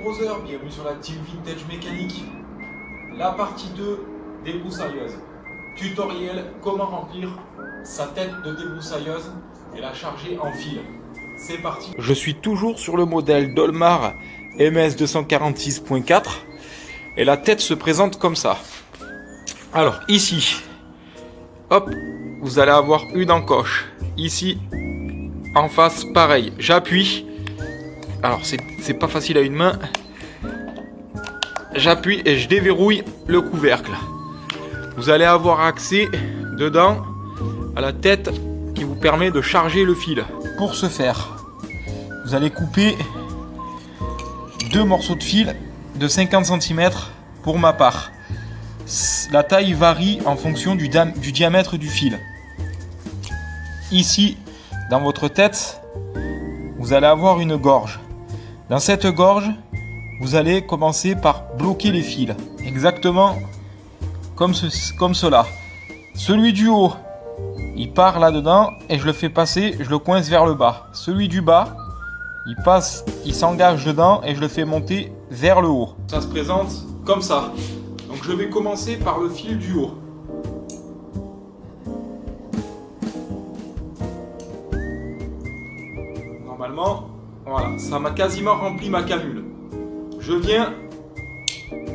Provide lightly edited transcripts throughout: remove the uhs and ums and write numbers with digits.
brothers, bienvenue sur la team Vintage Mécanique. La partie 2, débroussailleuse. Tutoriel, comment remplir sa tête de débroussailleuse et la charger en fil. C'est parti. Je suis toujours sur le modèle Dolmar MS 246.4 et la tête se présente comme ça. Alors ici, hop, vous allez avoir une encoche. Ici, en face, pareil, j'appuie. Alors c'est pas facile à une main. J'appuie et je déverrouille le couvercle. Vous allez avoir accès dedans à la tête qui vous permet de charger le fil. Pour ce faire, vous allez couper deux morceaux de fil de 50 cm pour ma part. La taille varie en fonction du diamètre du fil. Ici, dans votre tête, vous allez avoir une gorge. Dans cette gorge, vous allez commencer par bloquer les fils. Exactement comme cela. Celui du haut, il part là-dedans et je le fais passer, je le coince vers le bas. Celui du bas, il passe, il s'engage dedans et je le fais monter vers le haut. Ça se présente comme ça. Donc je vais commencer par le fil du haut. Normalement, voilà, ça m'a quasiment rempli ma canule. Je viens,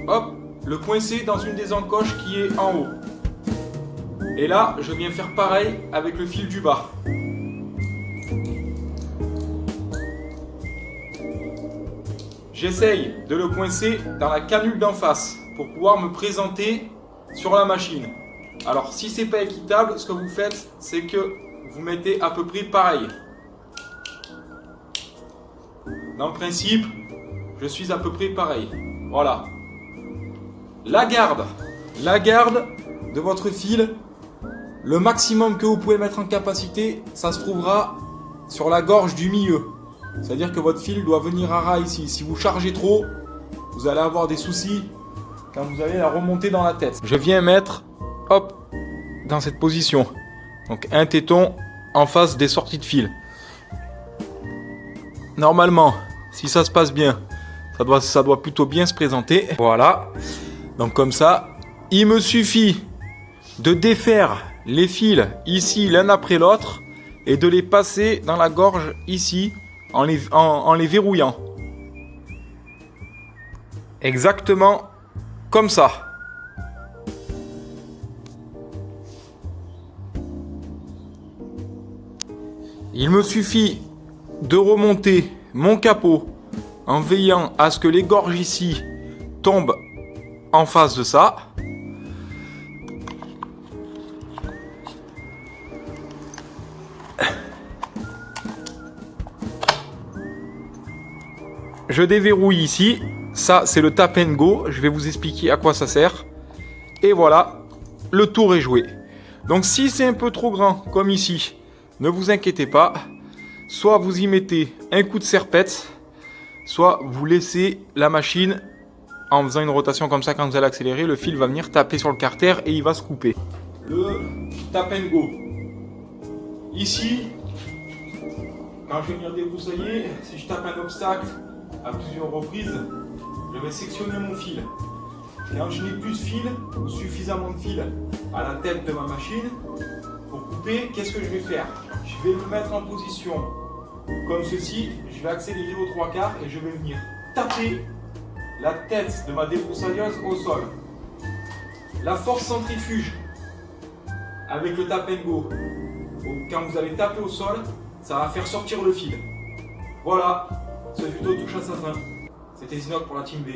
hop, le coincer dans une des encoches qui est en haut. Et là, je viens faire pareil avec le fil du bas. J'essaye de le coincer dans la canule d'en face pour pouvoir me présenter sur la machine. Alors, si c'est pas équitable, ce que vous faites, c'est que vous mettez à peu près pareil. Dans le principe, je suis à peu près pareil. Voilà. La garde de votre fil, le maximum que vous pouvez mettre en capacité, ça se trouvera sur la gorge du milieu. C'est-à-dire que votre fil doit venir à ras ici. Si vous chargez trop, vous allez avoir des soucis quand vous allez la remonter dans la tête. Je viens mettre, hop, dans cette position. Donc un téton en face des sorties de fil. Normalement, si ça se passe bien, ça doit plutôt bien se présenter. Voilà. Donc comme ça, il me suffit de défaire les fils ici l'un après l'autre et de les passer dans la gorge ici en les verrouillant. Exactement comme ça. Il me suffit de remonter mon capot en veillant à ce que les gorges ici tombent en face de ça. Je déverrouille ici. Ça, c'est le tap and go. Je vais vous expliquer à quoi ça sert. Et voilà, le tour est joué. Donc si c'est un peu trop grand, comme ici, ne vous inquiétez pas. Soit vous y mettez un coup de serpette, soit vous laissez la machine en faisant une rotation comme ça. Quand vous allez accélérer, le fil va venir taper sur le carter et il va se couper. Le tap and go. Ici, quand je vais venir débroussailler, si je tape un obstacle à plusieurs reprises, je vais sectionner mon fil. Quand je n'ai plus de fil ou suffisamment de fil à la tête de ma machine pour couper, qu'est-ce que je vais faire? Je vais me mettre en position comme ceci, je vais accélérer aux 3/4 et je vais venir taper la tête de ma débroussailleuse au sol. La force centrifuge avec le tap and go, quand vous allez taper au sol, ça va faire sortir le fil. Voilà, ce tuto touche à sa fin. C'était Zinoc pour la Team B.